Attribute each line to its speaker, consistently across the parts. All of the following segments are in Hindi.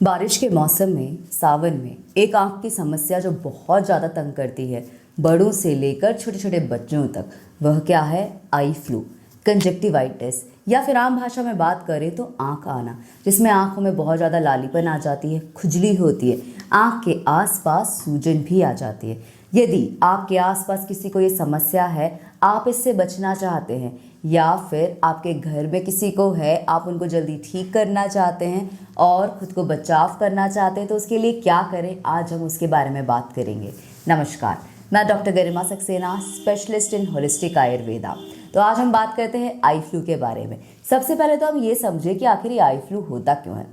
Speaker 1: बारिश के मौसम में सावन में एक आँख की समस्या जो बहुत ज़्यादा तंग करती है बड़ों से लेकर छोटे छोटे बच्चों तक, वह क्या है? आई फ्लू, कंजक्टिवाइटिस, या फिर आम भाषा में बात करें तो आँख आना, जिसमें आँखों में बहुत ज़्यादा लालीपन आ जाती है, खुजली होती है, आँख के आसपास सूजन भी आ जाती है। यदि आपके आसपास किसी को ये समस्या है, आप इससे बचना चाहते हैं, या फिर आपके घर में किसी को है, आप उनको जल्दी ठीक करना चाहते हैं और खुद को बचाव करना चाहते हैं, तो उसके लिए क्या करें, आज हम उसके बारे में बात करेंगे। नमस्कार, मैं doctor Garima Saxena, specialist in holistic Ayurveda. तो आज हम बात करते हैं आई फ्लू के बारे में। सबसे पहले तो हम ये समझें कि आखिर ये आई फ्लू होता क्यों है।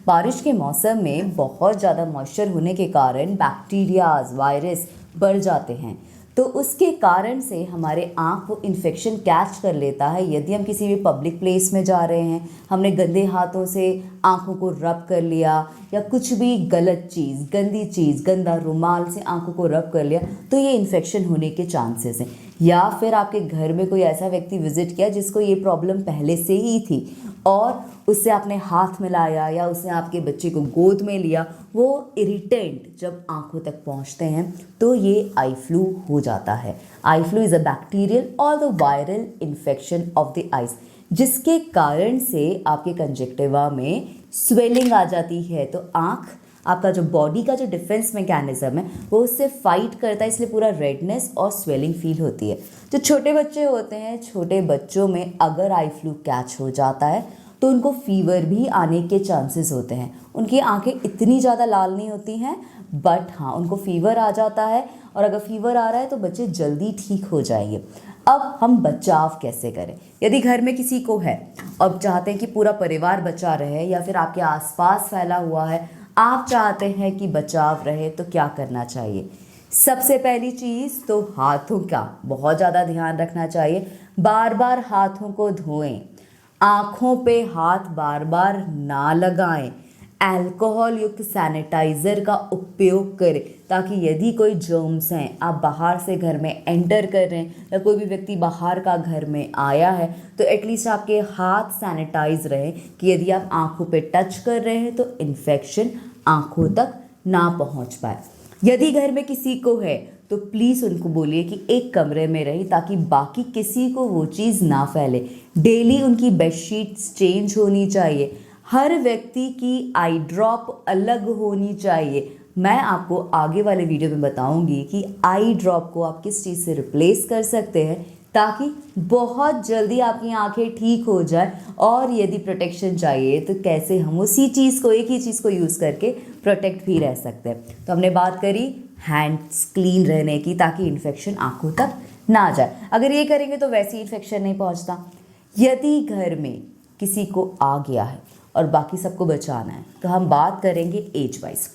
Speaker 1: बारिश के मौसम में बहुत ज़्यादा मॉइस्चर होने के कारण बैक्टीरियाज, वायरस बढ़ जाते हैं, तो उसके कारण से हमारे आँख वो इन्फेक्शन कैच कर लेता है। यदि हम किसी भी पब्लिक प्लेस में जा रहे हैं, हमने गंदे हाथों से आँखों को रब कर लिया, या कुछ भी गलत चीज़, गंदी चीज़, गंदा रुमाल से आँखों को रब कर लिया, तो ये इन्फेक्शन होने के चांसेस हैं। या फिर आपके घर में कोई ऐसा व्यक्ति विजिट किया जिसको ये प्रॉब्लम पहले से ही थी और उससे आपने हाथ मिलाया या उसने आपके बच्चे को गोद में लिया, वो इरिटेंट जब आंखों तक पहुंचते हैं तो ये आई फ्लू हो जाता है। Eye flu is a bacterial और the viral infection of the eyes, जिसके कारण से आपके कंजक्टिवा में स्वेलिंग आ जाती है। तो आँख, आपका जो बॉडी का जो डिफेंस मैकेनिज्म है वो उससे फाइट करता है, इसलिए पूरा रेडनेस और स्वेलिंग फील होती है। जो छोटे बच्चे होते हैं, छोटे बच्चों में अगर आई फ्लू कैच हो जाता है तो उनको फीवर भी आने के चांसेस होते हैं। उनकी आंखें इतनी ज़्यादा लाल नहीं होती हैं, बट हाँ, उनको फीवर आ जाता है, और अगर फीवर आ रहा है तो बच्चे जल्दी ठीक हो जाएंगे। अब हम बचाव कैसे करें? यदि घर में किसी को है और चाहते हैं कि पूरा परिवार बचा रहे, या फिर आपके आसपास फैला हुआ है, आप चाहते हैं कि बचाव रहे, तो क्या करना चाहिए? सबसे पहली चीज़ तो हाथों का बहुत ज़्यादा ध्यान रखना चाहिए। बार बार हाथों को धोएं, आँखों पे हाथ बार बार ना लगाएं, अल्कोहल युक्त सैनिटाइज़र का उपयोग करें, ताकि यदि कोई जर्म्स हैं, आप बाहर से घर में एंटर कर रहे हैं या कोई भी व्यक्ति बाहर का घर में आया है, तो एटलीस्ट आपके हाथ सैनिटाइज रहे कि यदि आप आँखों पे टच कर रहे हैं तो इन्फेक्शन आँखों तक ना पहुँच पाए। यदि घर में किसी को है तो प्लीज़ उनको बोलिए कि एक कमरे में रहे, ताकि बाकी किसी को वो चीज़ ना फैले। डेली उनकी बेडशीट्स चेंज होनी चाहिए। हर व्यक्ति की आई ड्रॉप अलग होनी चाहिए। मैं आपको आगे वाले वीडियो में बताऊंगी कि आई ड्रॉप को आप किस चीज़ से रिप्लेस कर सकते हैं, ताकि बहुत जल्दी आपकी आंखें ठीक हो जाए। और यदि प्रोटेक्शन चाहिए तो कैसे हम उसी चीज़ को, एक ही चीज़ को यूज़ करके प्रोटेक्ट भी रह सकते हैं। तो हमने बात करी हैंड्स क्लीन रहने की, ताकि इन्फेक्शन आंखों तक ना जाए। अगर ये करेंगे तो वैसे इन्फेक्शन नहीं पहुंचता। यदि घर में किसी को आ गया है और बाकी सबको बचाना है, तो हम बात करेंगे एज वाइज।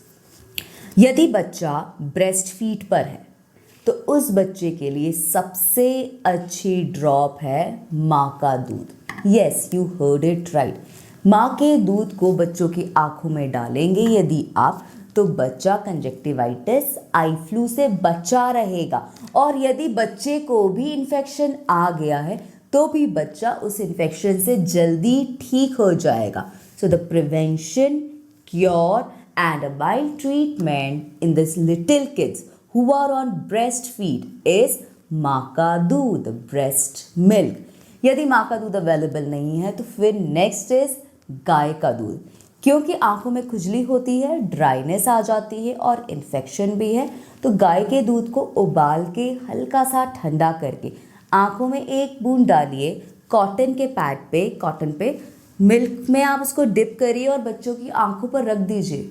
Speaker 1: यदि बच्चा ब्रेस्ट फीड पर है तो उस बच्चे के लिए सबसे अच्छी ड्रॉप है माँ का दूध। Yes, you heard it right. माँ के दूध को बच्चों की आंखों में डालेंगे यदि आप, तो बच्चा कंजक्टिवाइटिस, आई फ्लू से बचा रहेगा। और यदि बच्चे को भी इन्फेक्शन आ गया है तो भी बच्चा उस इन्फेक्शन से जल्दी ठीक हो जाएगा। So the prevention, cure and a mild treatment in this little kids who are on breastfeed is माँ का दूध, breast milk। यदि माँ का दूध अवेलेबल नहीं है तो फिर नेक्स्ट इज गाय का दूध, क्योंकि आंखों में खुजली होती है, ड्राइनेस आ जाती है और इन्फेक्शन भी है। तो गाय के दूध को उबाल के हल्का सा ठंडा करके आंखों में एक बूंद डालिए, कॉटन के पैड पे, कॉटन पे मिल्क में आप उसको डिप करिए और बच्चों की आंखों पर रख दीजिए।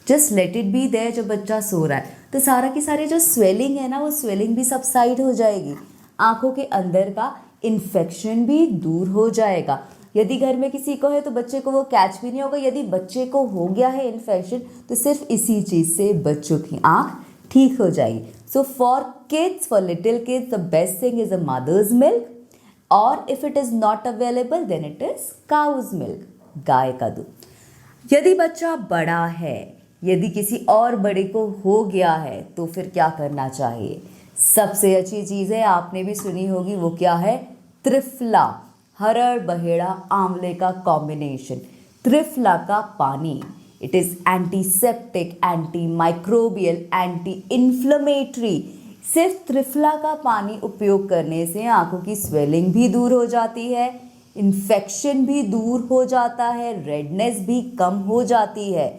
Speaker 1: Just let it be there. जब बच्चा सो रहा है तो सारा की सारी जो स्वेलिंग है ना, वो स्वेलिंग भी सबसाइड हो जाएगी, आंखों के अंदर का इन्फेक्शन भी दूर हो जाएगा। यदि घर में किसी को है तो बच्चे को वो कैच भी नहीं होगा। यदि बच्चे को हो गया है इन्फेक्शन तो सिर्फ इसी चीज़ से बच्चों की आँख ठीक हो जाएगी। So for kids, for little kids, the best thing is a mother's milk, और if it is not available then it is cow's milk, गाय का दूध। यदि बच्चा बड़ा है, यदि किसी और बड़े को हो गया है, तो फिर क्या करना चाहिए? सबसे अच्छी चीज़ है, आपने भी सुनी होगी, वो क्या है? त्रिफला, हरड़ बहेड़ा आंवले का कॉम्बिनेशन। त्रिफला का पानी it is antiseptic, anti microbial, anti inflammatory. सिर्फ त्रिफला का पानी उपयोग करने से आंखों की स्वेलिंग भी दूर हो जाती है, इन्फेक्शन भी दूर हो जाता है, रेडनेस भी कम हो जाती है।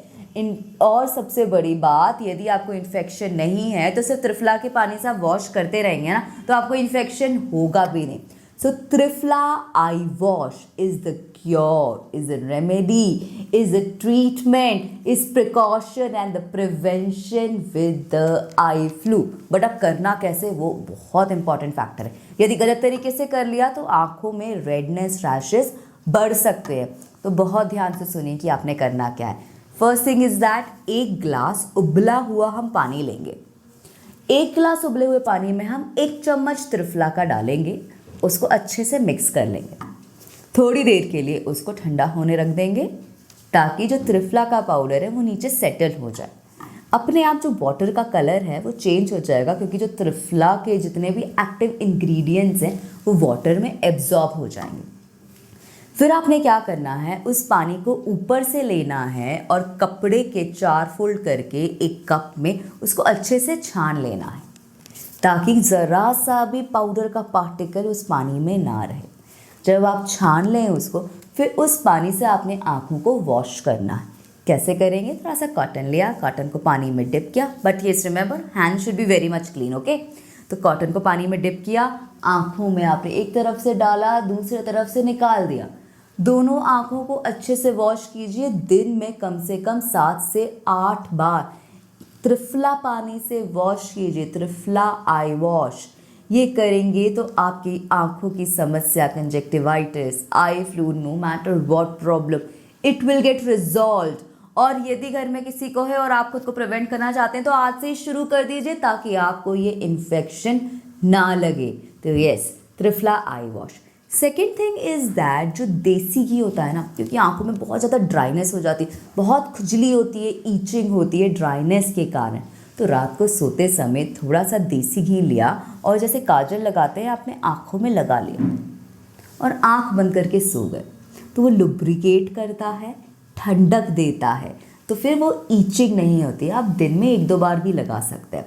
Speaker 1: और सबसे बड़ी बात, यदि आपको इन्फेक्शन नहीं है तो सिर्फ त्रिफला के पानी से आप वॉश करते रहेंगे ना, तो आपको इन्फेक्शन होगा भी नहीं। So Triphala eye wash is the cure, is a remedy, is a treatment, is precaution and the prevention with the eye flu. But अब करना कैसे, वो बहुत इंपॉर्टेंट फैक्टर है। यदि गलत तरीके से कर लिया तो आंखों में रेडनेस, रैशेस बढ़ सकते हैं। तो बहुत ध्यान से सुनिए कि आपने करना क्या है। फर्स्ट थिंग इज दैट एक ग्लास उबला हुआ हम पानी लेंगे। एक ग्लास उबले हुए पानी में हम 1 चम्मच त्रिफला का डालेंगे, उसको अच्छे से मिक्स कर लेंगे। थोड़ी देर के लिए उसको ठंडा होने रख देंगे ताकि जो त्रिफला का पाउडर है वो नीचे सेटल हो जाए। अपने आप जो वाटर का कलर है वो चेंज हो जाएगा, क्योंकि जो त्रिफला के जितने भी एक्टिव इंग्रेडिएंट्स हैं वो वाटर में एब्जॉर्ब हो जाएंगे। फिर आपने क्या करना है, उस पानी को ऊपर से लेना है और कपड़े के 4 फोल्ड करके एक कप में उसको अच्छे से छान लेना है, ताकि ज़रा सा भी पाउडर का पार्टिकल उस पानी में ना रहे। जब आप छान लें उसको, फिर उस पानी से आपने आँखों को वॉश करना है। कैसे करेंगे, थोड़ा सा कॉटन लिया, कॉटन को पानी में डिप किया, but yes remember hand should be very much clean, okay. तो कॉटन को पानी में डिप किया, आँखों में आपने एक तरफ से डाला, दूसरी तरफ से निकाल दिया। दोनों आँखों को अच्छे से वॉश कीजिए। दिन में कम से कम 7 से 8 बार त्रिफला पानी से वॉश कीजिए, त्रिफला आई वॉश। ये करेंगे तो आपकी आंखों की समस्या, conjunctivitis, eye flu, no matter what problem, it will get resolve. और यदि घर में किसी को है और आप खुद को प्रिवेंट करना चाहते हैं तो आज से ही शुरू कर दीजिए, ताकि आपको ये इन्फेक्शन ना लगे। तो yes, triphala eye wash. Second thing is that जो देसी घी होता है ना, क्योंकि आंखों में बहुत ज़्यादा ड्राइनेस हो जाती है, बहुत खुजली होती है, ईचिंग होती है ड्राइनेस के कारण, तो रात को सोते समय थोड़ा सा देसी घी लिया और जैसे काजल लगाते हैं आपने आँखों में लगा लिया और आँख बंद करके सो गए, तो वो लुब्रिकेट करता है, ठंडक देता है, तो फिर वो ईचिंग नहीं होती। आप दिन में 1-2 बार भी लगा सकते हैं।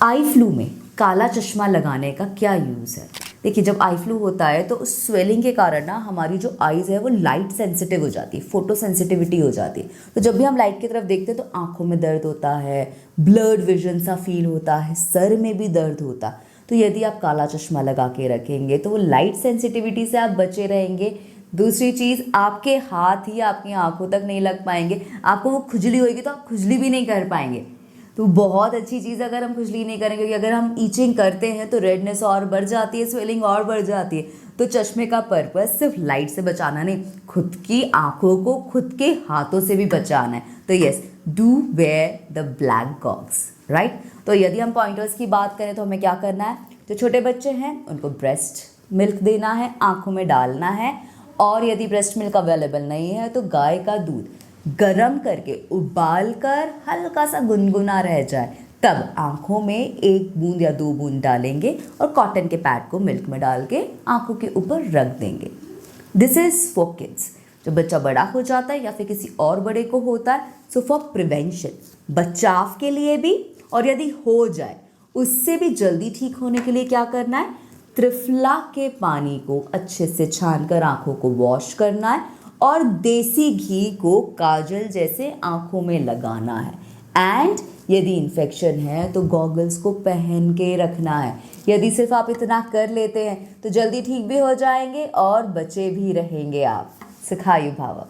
Speaker 1: आई फ्लू में काला चश्मा लगाने का क्या यूज़ है? देखिए, जब आई फ्लू होता है तो उस स्वेलिंग के कारण ना हमारी जो आइज़ है वो लाइट सेंसिटिव हो जाती है, फोटो सेंसिटिविटी हो जाती है। तो जब भी हम लाइट की तरफ देखते हैं तो आंखों में दर्द होता है, ब्लर्ड विजन सा फील होता है, सर में भी दर्द होता है। तो यदि आप काला चश्मा लगा के रखेंगे तो वो लाइट सेंसिटिविटी से आप बचे रहेंगे। दूसरी चीज़, आपके हाथ ही आपकी आंखों तक नहीं लग पाएंगे। आपको वो खुजली होगी तो आप खुजली भी नहीं कर पाएंगे। तो बहुत अच्छी चीज़ अगर हम खुजली नहीं करेंगे, क्योंकि अगर हम ईचिंग करते हैं तो रेडनेस और बढ़ जाती है, स्वेलिंग और बढ़ जाती है। तो चश्मे का पर्पस सिर्फ लाइट से बचाना नहीं, खुद की आंखों को खुद के हाथों से भी बचाना है। तो yes, do wear the black goggles, right. तो यदि हम पॉइंटर्स की बात करें तो हमें क्या करना है, जो छोटे बच्चे हैं उनको ब्रेस्ट मिल्क देना है, आँखों में डालना है। और यदि ब्रेस्ट मिल्क अवेलेबल नहीं है तो गाय का दूध गरम करके उबाल कर हल्का सा गुनगुना रह जाए, तब आँखों में 1 बूंद या 2 बूंद डालेंगे और कॉटन के पैड को मिल्क में डाल के आँखों के ऊपर रख देंगे। This is for kids. जब बच्चा बड़ा हो जाता है या फिर किसी और बड़े को होता है, सो फॉर प्रिवेंशन, बचाव के लिए भी, और यदि हो जाए उससे भी जल्दी ठीक होने के लिए क्या करना है, त्रिफला के पानी को अच्छे से छान कर आँखों को वॉश करना है और देसी घी को काजल जैसे आँखों में लगाना है। एंड यदि इन्फेक्शन है तो गॉगल्स को पहन के रखना है। यदि सिर्फ आप इतना कर लेते हैं तो जल्दी ठीक भी हो जाएंगे और बचे भी रहेंगे आप। सुखायु भव।